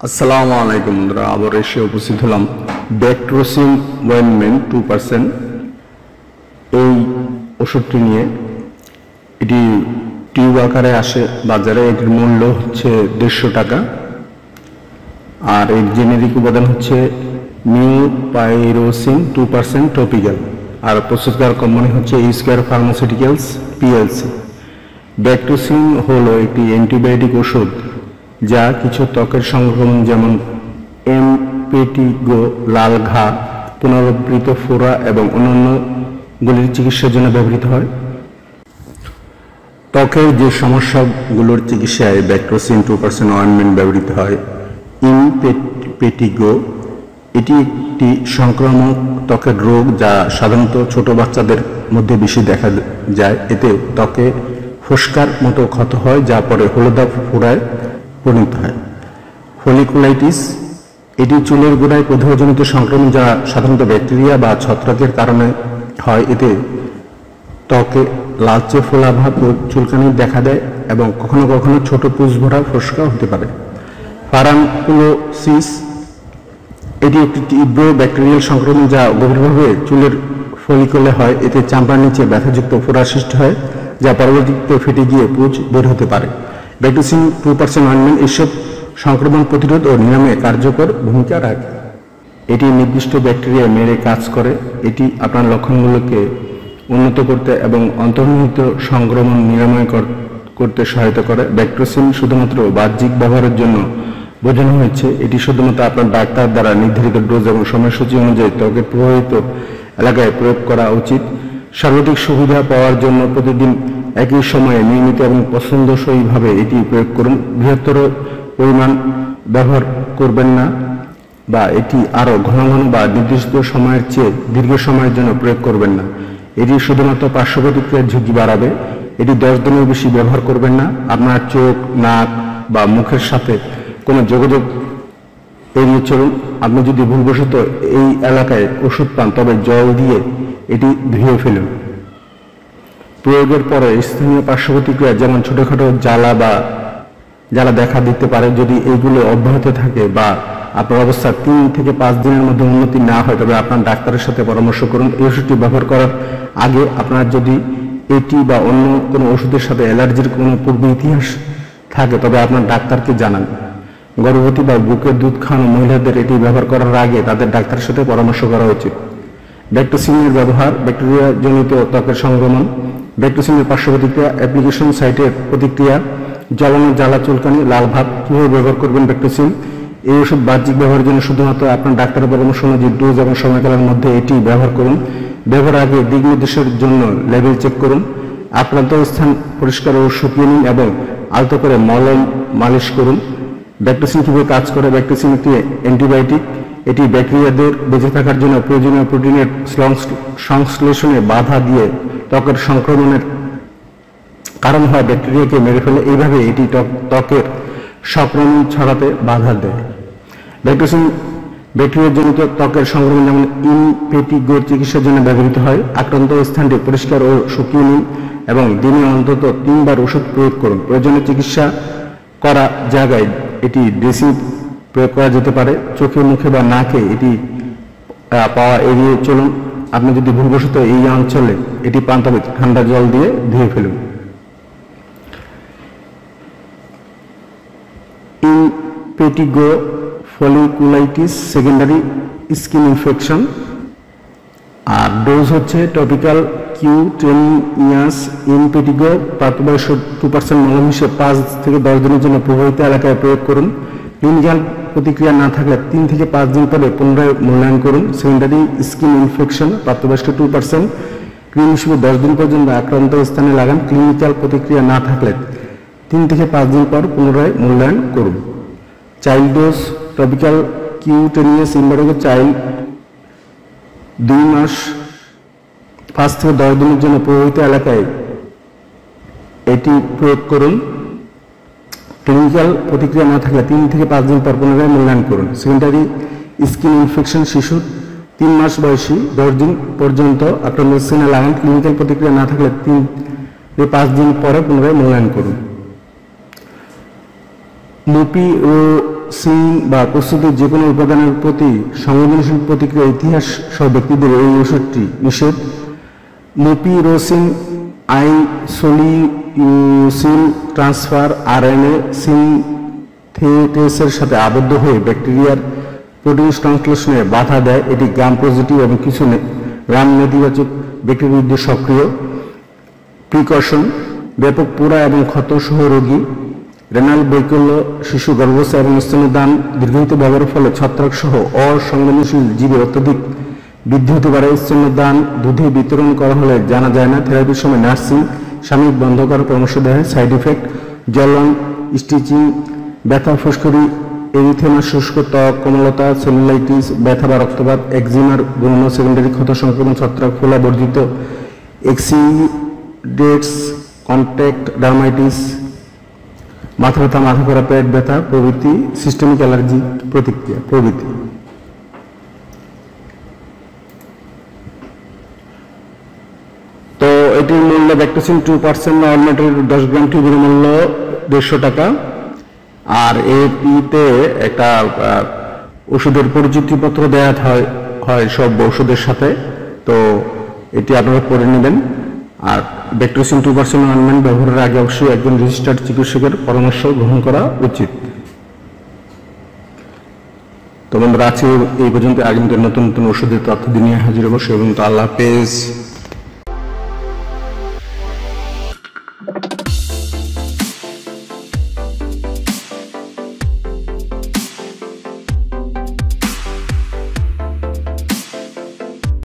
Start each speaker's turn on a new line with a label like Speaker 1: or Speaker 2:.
Speaker 1: আসসালামু আলাইকুম বন্ধুরা, আবার এসে উপস্থিত হলাম ব্যাকট্রোসিন ওয়েনমেন্ট 2% এই ওষুধটি নিয়ে। এটি টিউব আকারে আসে বাজারে। এটির মূল্য হচ্ছে 150 টাকা। আর এর জেনেরিক উপাদান হচ্ছে মিউপাইরোসিন 2% টপিক্যাল। আর প্রস্তুতকার কোম্পানি হচ্ছে স্কয়ার ফার্মাসিউটিক্যালস পিএলসি। ব্যাকট্রোসিন হলো একটি অ্যান্টিবায়োটিক ওষুধ যা কিছু ত্বকের সংক্রমণ যেমন এমপেটিগো, লাল ঘা, পুনরাবৃত ফোড়া এবং অন্যান্যগুলির চিকিৎসার জন্য ব্যবহৃত হয়। ত্বকের যে সমস্যাগুলোর চিকিৎসায় ব্যাকট্রোসিন 2% অয়েনমেন্ট ব্যবহৃত হয়। ইমপেটিগো এটি একটি সংক্রামক ত্বকের রোগ যা সাধারণত ছোট বাচ্চাদের মধ্যে বেশি দেখা যায়। এতে ত্বকে ফোস্কার মতো ক্ষত হয় যা পরে হলুদাভ ফোড়ায় পরিণত হয়। ফলিকুলাইটিস এটি চুলের গোড়ায় প্রদাহজনিত সংক্রমণ যা সাধারণত ব্যাকটেরিয়া বা ছত্রাকের কারণে হয়। এতে ত্বকে লালচে ফোলাভাব ও চুলকানি দেখা দেয় এবং কখনো কখনো ছোট পুঁজ ভরা ফোস্কা হতে পারে। ফারানকুলোসিস এটি একটি তীব্র ব্যাকটেরিয়াল সংক্রমণ যা গভীরভাবে চুলের ফলিকলে হয়। এতে চামড়ার নিচে ব্যথাযুক্ত ফোড়া সৃষ্টি হয় যা পরবর্তীতে ফেটে গিয়ে পুঁজ বের হতে পারে। ব্যাকট্রোসিন 2% অয়েনমেন্ট এসব সংক্রমণ প্রতিরোধ ও নিরাময়ে কার্যকর ভূমিকা রাখে। এটি নির্দিষ্ট ব্যাকটেরিয়া মেরে কাজ করে। এটি আপনার লক্ষণগুলোকে উন্নত করতে এবং অন্তর্নিহিত সংক্রমণ নিরাময় করতে সহায়তা করে। ব্যাকট্রোসিন শুধুমাত্র বাহ্যিক ব্যবহারের জন্য বোঝানো হয়েছে। এটি শুধুমাত্র আপনার ডাক্তার দ্বারা নির্ধারিত ডোজ এবং সময়সূচি অনুযায়ী ত্বকের প্রভাবিত এলাকায় প্রয়োগ করা উচিত। সর্বাধিক সুবিধা পাওয়ার জন্য প্রতিদিন একই সময়ে নিয়মিত এবং পছন্দসইভাবে এটি প্রয়োগ করুন। বৃহত্তর পরিমাণ ব্যবহার করবেন না বা এটি আরও ঘন ঘন বা নির্দিষ্ট সময়ের চেয়ে দীর্ঘ সময়ের জন্য প্রয়োগ করবেন না। এটি শুধুমাত্র পার্শ্ব প্রতিক্রিয়ার ঝুঁকি বাড়াবে। এটি 10 দিনের বেশি ব্যবহার করবেন না। আপনার চোখ, নাক বা মুখের সাথে কোনো যোগাযোগ এড়িয়ে চলুন। আপনি যদি ভুলবশত এই এলাকায় ওষুধ পান তবে জল দিয়ে এটি ধুয়ে ফেলুন। প্রয়োগের পরে স্থানীয় পার্শ্ব প্রতিক্রিয়া যেমন ছোটখাটো জ্বালা দেখা দিতে পারে। যদি এইগুলো অব্যাহত থাকে বা আপনার অবস্থা 3 থেকে 5 দিনের মধ্যে উন্নতি না হয় তবে আপনার ডাক্তারের সাথে পরামর্শ করুন। এই ওষুধটি ব্যবহার করার আগে আপনার যদি এটি বা অন্য কোনো ওষুধের সাথে অ্যালার্জির কোনো পূর্ব ইতিহাস থাকে তবে আপনার ডাক্তারকে জানান। গর্ভবতী বা বুকের দুধ খাওয়ানো মহিলাদের এটি ব্যবহার করার আগে তাদের ডাক্তারের সাথে পরামর্শ করা উচিত। ব্যাকট্রোসিনের ব্যবহার। ব্যাকটেরিয়া জনিত ত্বকের সংক্রমণ। ব্যাকট্রোসিনের পার্শ্ব প্রতিক্রিয়া। অ্যাপ্লিকেশন সাইটের প্রতিক্রিয়া, জ্বালানো, জ্বালা, চুলকানি, লাল ভাব। কীভাবে ব্যবহার করবেন ব্যাকট্রোসিন? এই ওষুধ বাহ্যিক ব্যবহারের জন্য শুধুমাত্র আপনার ডাক্তারের পরামর্শ অনুযায়ী ডোজ এবং সময়কালের মধ্যে এটি ব্যবহার করুন। ব্যবহার আগে দিক নির্দেশের জন্য লেবেল চেক করুন। আক্রান্ত স্থান পরিষ্কার ও শুকিয়ে নিন এবং আলতো করে মলম মালিশ করুন। ব্যাকট্রোসিন কীভাবে কাজ করে? ব্যাকট্রোসিন একটি অ্যান্টিবায়োটিক। এটি ব্যাকটেরিয়াদের বেঁচে থাকার জন্য প্রয়োজনীয় প্রোটিনের সংশ্লেষণে বাধা দিয়ে ত্বকের সংক্রমণের কারণ হয় ব্যাকটেরিয়াকে মেরে ফেলে। এইভাবে এটি ত্বকের সংক্রমণ ছড়াতে বাধা দেয়। ব্যাকট্রোসিন ব্যাকটেরিয়াজনিত ত্বকের সংক্রমণ যেমন ইমপেটিগোর চিকিৎসার জন্য ব্যবহৃত হয়। আক্রান্ত স্থানটি পরিষ্কার ও শুকিয়ে নিন এবং দিনে অন্তত 3 বার ওষুধ প্রয়োগ করুন। প্রয়োজনীয় চিকিৎসা করা জায়গায় এটি ড্রেসিং প্রয়োগ করা যেতে পারে। চোখে, মুখে বা নাকে এটি পাওয়া এড়িয়ে চলুন। আপনি যদি ভুলবশত এই অঞ্চলে এটি পান তবে ঠান্ডা জল দিয়ে ধুয়ে ফেলুন। Impetigo folliculitis secondary skin infection. আর ডোজ হচ্ছে টপিক্যাল কিউটেনিয়াস ইমপেটিগো প্রাপ্তবয়স্ক 2% মলম হিসেবে 5 থেকে 10 দিনের জন্য প্রভাবিত এলাকায় প্রয়োগ করুন। ক্লিনিক্যাল প্রতিক্রিয়া না থাকলে 3 থেকে 5 দিন পরে পুনরায় মূল্যায়ন করুন। সেকেন্ডারি স্কিন ইনফেকশন প্রাপ্তবয়স্ক 2% ক্রিম হিসেবে 10 দিন পর্যন্ত আক্রান্ত স্থানে লাগান। ক্লিনিক্যাল প্রতিক্রিয়া না থাকলে 3 থেকে 5 দিন পর পুনরায় মূল্যায়ন করুন। Child dose topical cutaneous impetigo child 2 মাস 5 থেকে 10 দিনের জন্য প্রভাবিত এলাকায় এটি প্রয়োগ করুন। ক্লিনিক্যাল প্রতিক্রিয়া না থাকলে 3 থেকে 5 দিন পর পুনরায় মূল্যায়ন করুন। সেকেন্ডারি স্কিন ইনফেকশন শিশুর 3 মাস বয়সী 10 দিন পর্যন্ত আক্রান্ত স্থানে লাগান। ক্লিনিক্যাল প্রতিক্রিয়া না থাকলে 3 থেকে 5 দিন পরে পুনরায় মূল্যায়ন করুন। মুপি ও পিউরোসিন বা প্রস্তুতির যে কোনো উপাদানের প্রতি সংবেদনশীল প্রতিক্রিয়া ইতিহাস সহ ব্যক্তিদের এই ওষুধটি নিষেধ। মুপিউরোসিন আইসোলিউসিন ট্রান্সফার আরএনএ সিনথেসের সাথে আবদ্ধ হয়ে ব্যাকটেরিয়ার প্রোটিন সংশ্লেষণে বাধা দেয়। এটি গ্রাম পজিটিভ এবং কিছু গ্রাম নেতিবাচক ব্যাকটেরিয়ার বিরুদ্ধে সক্রিয়। প্রিকশন: ব্যাপক পোড়া এবং ক্ষত সহ রোগী, রেনাল বৈকল্য, শিশু গর্ভাবস্থা এবং স্তন্যদান দীর্ঘায়িত ব্যবহারের ফলে ছত্রাক সহ অসংবেদনশীল জীবের অত্যধিক বৃদ্ধি হতে পারে। স্তন্যদান দুধে বিতরণ করা হলে জানা যায় না। থেরাপির সময় নার্সিং সাময়িক বন্ধ করার পরামর্শ দেওয়া হয়। সাইড ইফেক্ট: জ্বলন, স্টিচিং, ব্যথা, ফুসকুড়ি, এরিথেমা, শুষ্ক ত্বক, কোমলতা, সেলুলাইটিস, ব্যথা বা রক্তপাত, একজিমার গৌণ সেকেন্ডারি ক্ষত সংক্রমণ, ছত্রাক ফোলা বর্ধিত, এক্সিডেটস, কন্ট্যাক্ট ডার্মাইটিস, মাথা ব্যথা, মাথা ঘোরা, পেট ব্যথা প্রভৃতি, সিস্টেমিক অ্যালার্জি প্রতিক্রিয়া প্রভৃতি। তো এটির মূল্য ব্যাকটোসিন 2% অরমেটের 10 গ্রাম টিউবের মূল্য 150 টাকা। আর এপিতে একটা ওষুধের পরিচিতিপত্র দেওয়া হয় সব ওষুধের সাথে, তো এটি আপনারা পড়ে নেবেন। আর ব্যাকটোসিন 2% অয়েনমেন্ট ব্যবহারের আগে অবশ্যই একজন রেজিস্টার্ড চিকিৎসকের পরামর্শ গ্রহণ করা উচিত। তো বন্ধুরা, আছে এই পর্যন্ত। আগামীতে নতুন নতুন ওষুধের তথ্য নিয়ে হাজির হবো। সে পর্যন্ত আল্লাহ হাফেজ।